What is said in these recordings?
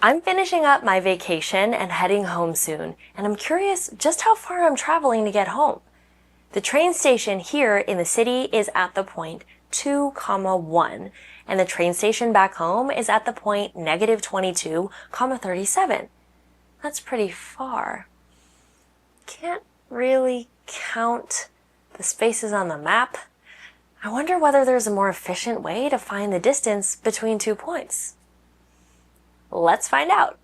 I'm finishing up my vacation and heading home soon, and I'm curious just how far I'm traveling to get home. The train station here in the city is at the point 2, 1, and the train station back home is at the point -22, 37. That's pretty far. Can't really count the spaces on the map. I wonder whether there's a more efficient way to find the distance between 2 points. Let's find out.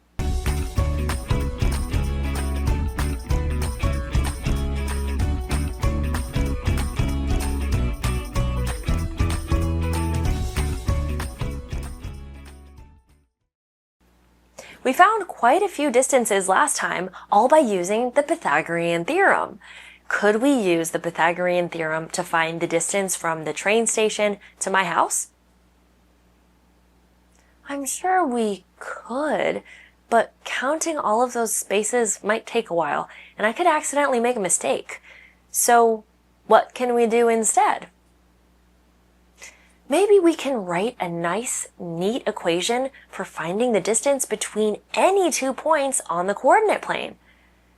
We found quite a few distances last time, all by using the Pythagorean theorem. Could we use the Pythagorean theorem to find the distance from the train station to my house? I'm sure we could, but counting all of those spaces might take a while, and I could accidentally make a mistake. So what can we do instead? Maybe we can write a nice, neat equation for finding the distance between any 2 points on the coordinate plane.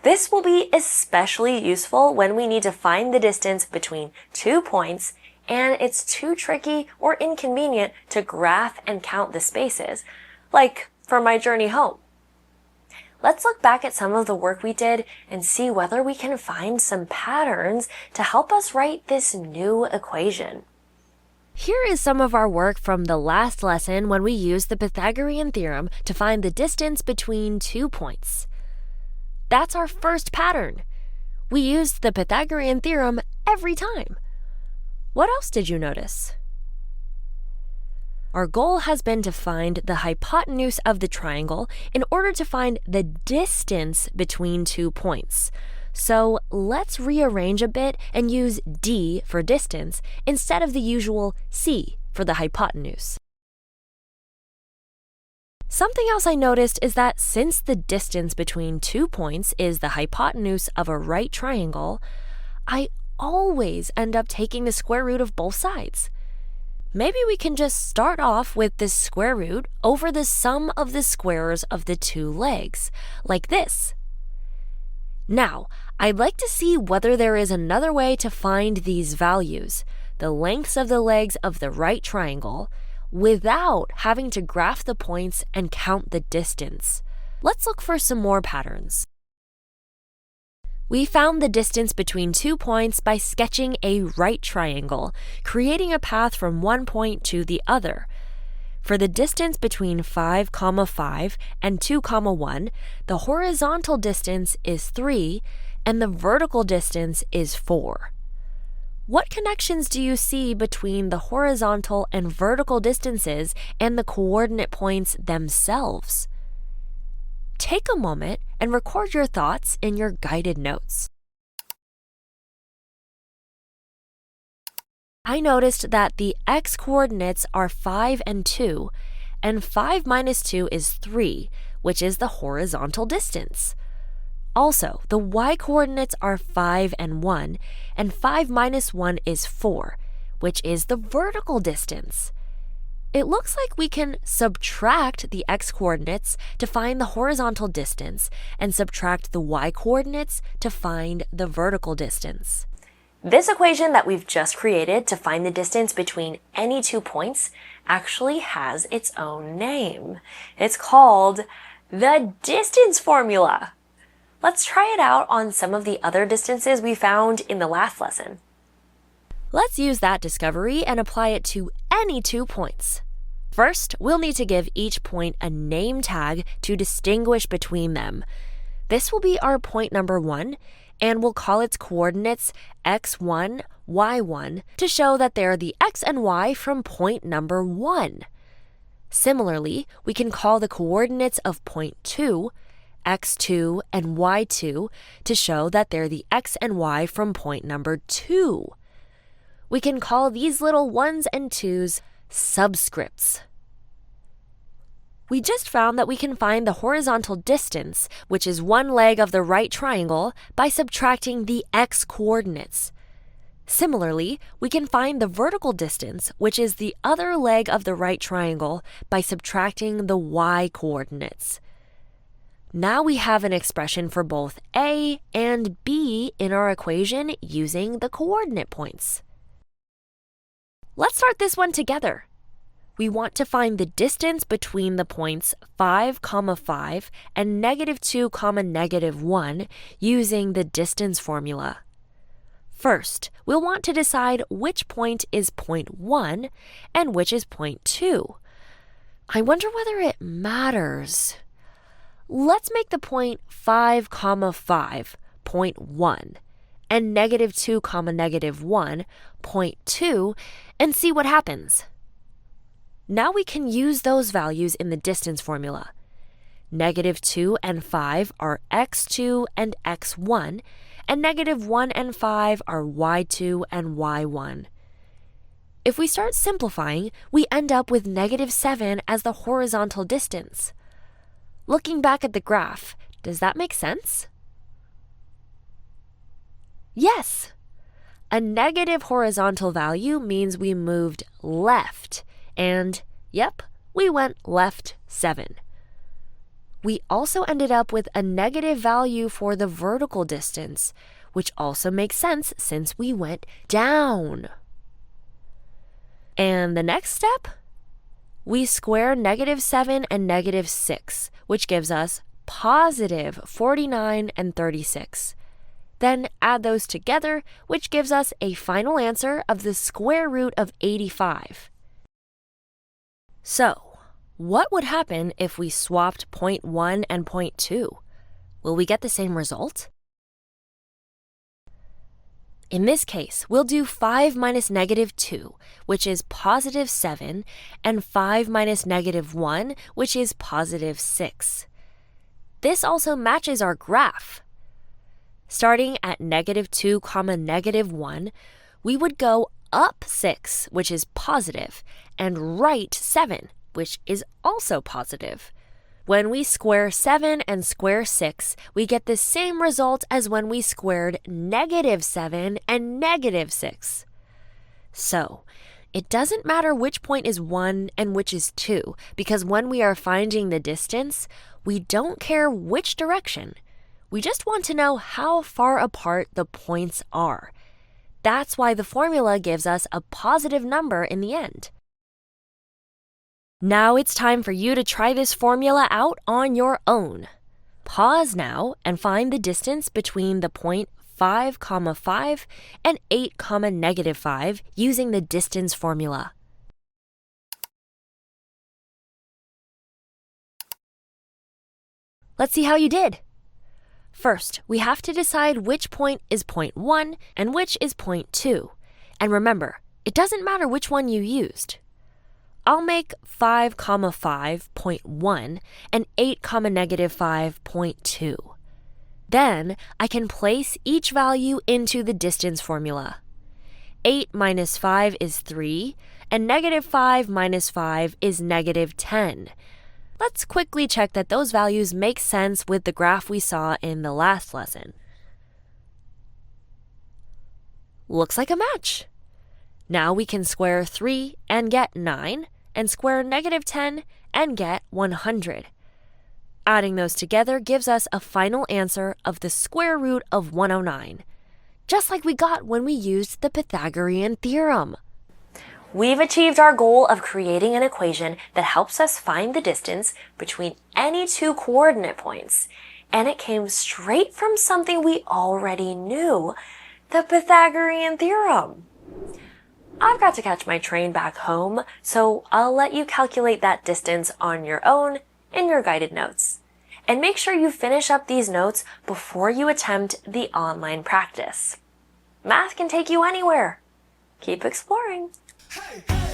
This will be especially useful when we need to find the distance between 2 points and it's too tricky or inconvenient to graph and count the spaces, like for my journey home. Let's look back at some of the work we did and see whether we can find some patterns to help us write this new equation. Here is some of our work from the last lesson when we used the Pythagorean theorem to find the distance between 2 points. That's our first pattern. We used the Pythagorean theorem every time. What else did you notice? Our goal has been to find the hypotenuse of the triangle in order to find the distance between 2 points. So let's rearrange a bit and use D for distance instead of the usual C for the hypotenuse. Something else I noticed is that since the distance between 2 points is the hypotenuse of a right triangle, I always end up taking the square root of both sides. Maybe we can just start off with the square root over the sum of the squares of the 2 legs, like this. Now, I'd like to see whether there is another way to find these values, the lengths of the legs of the right triangle, without having to graph the points and count the distance. Let's look for some more patterns. We found the distance between 2 points by sketching a right triangle, creating a path from one point to the other. For the distance between 5, 5 and 2, 1, the horizontal distance is 3 and the vertical distance is 4. What connections do you see between the horizontal and vertical distances and the coordinate points themselves? Take a moment and record your thoughts in your guided notes. I noticed that the x-coordinates are 5 and 2, and 5 minus 2 is 3, which is the horizontal distance. Also, the y-coordinates are 5 and 1, and 5 minus 1 is 4, which is the vertical distance. It looks like we can subtract the x-coordinates to find the horizontal distance and subtract the y-coordinates to find the vertical distance. This equation that we've just created to find the distance between any 2 points actually has its own name. It's called the distance formula. Let's try it out on some of the other distances we found in the last lesson. Let's use that discovery and apply it to any 2 points. First, we'll need to give each point a name tag to distinguish between them. This will be our point number 1, and we'll call its coordinates x1, y1 to show that they're the x and y from point number 1. Similarly, we can call the coordinates of point 2, x2 and y2 to show that they're the x and y from point number 2. We can call these little 1s and 2s subscripts. We just found that we can find the horizontal distance, which is one leg of the right triangle, by subtracting the x-coordinates. Similarly, we can find the vertical distance, which is the other leg of the right triangle, by subtracting the y-coordinates. Now we have an expression for both A and B in our equation using the coordinate points. Let's start this one together. We want to find the distance between the points 5, 5 and -2, -1 using the distance formula. First, we'll want to decide which point is point 1 and which is point 2. I wonder whether it matters. Let's make the point 5, 5 point 1 and -2, -1 point 2 and see what happens. Now we can use those values in the distance formula. -2 and 5 are x2 and x1, and -1 and 5 are y2 and y1. If we start simplifying, we end up with -7 as the horizontal distance. Looking back at the graph, does that make sense? Yes! A negative horizontal value means we moved left, and yep, we went left 7. We also ended up with a negative value for the vertical distance, which also makes sense since we went down. And the next step? We square -7 and -6, which gives us positive 49 and 36. Then add those together, which gives us a final answer of the square root of 85. So, what would happen if we swapped point 1 and point 2? Will we get the same result? In this case, we'll do 5 minus -2, which is positive 7, and 5 minus -1, which is positive 6. This also matches our graph. Starting at -2, -1, we would go up 6, which is positive, and right 7, which is also positive. When we square 7 and square 6, we get the same result as when we squared -7 and -6. So, it doesn't matter which point is 1 and which is 2, because when we are finding the distance, we don't care which direction. We just want to know how far apart the points are. That's why the formula gives us a positive number in the end. Now it's time for you to try this formula out on your own. Pause now and find the distance between the point 5, 5 and 8, -5 using the distance formula. Let's see how you did. First, we have to decide which point is point 1 and which is point 2. And remember, it doesn't matter which one you used. I'll make 5, 5 point 1 and 8, -5 point 2. Then I can place each value into the distance formula. 8 minus 5 is 3, and -5 minus 5 is -10. Let's quickly check that those values make sense with the graph we saw in the last lesson. Looks like a match. Now we can square 3 and get 9, and square -10 and get 100. Adding those together gives us a final answer of the square root of 109, just like we got when we used the Pythagorean theorem. We've achieved our goal of creating an equation that helps us find the distance between any two coordinate points, and it came straight from something we already knew, the Pythagorean theorem. I've got to catch my train back home, so I'll let you calculate that distance on your own in your guided notes. And make sure you finish up these notes before you attempt the online practice. Math can take you anywhere. Keep exploring. Hey, hey.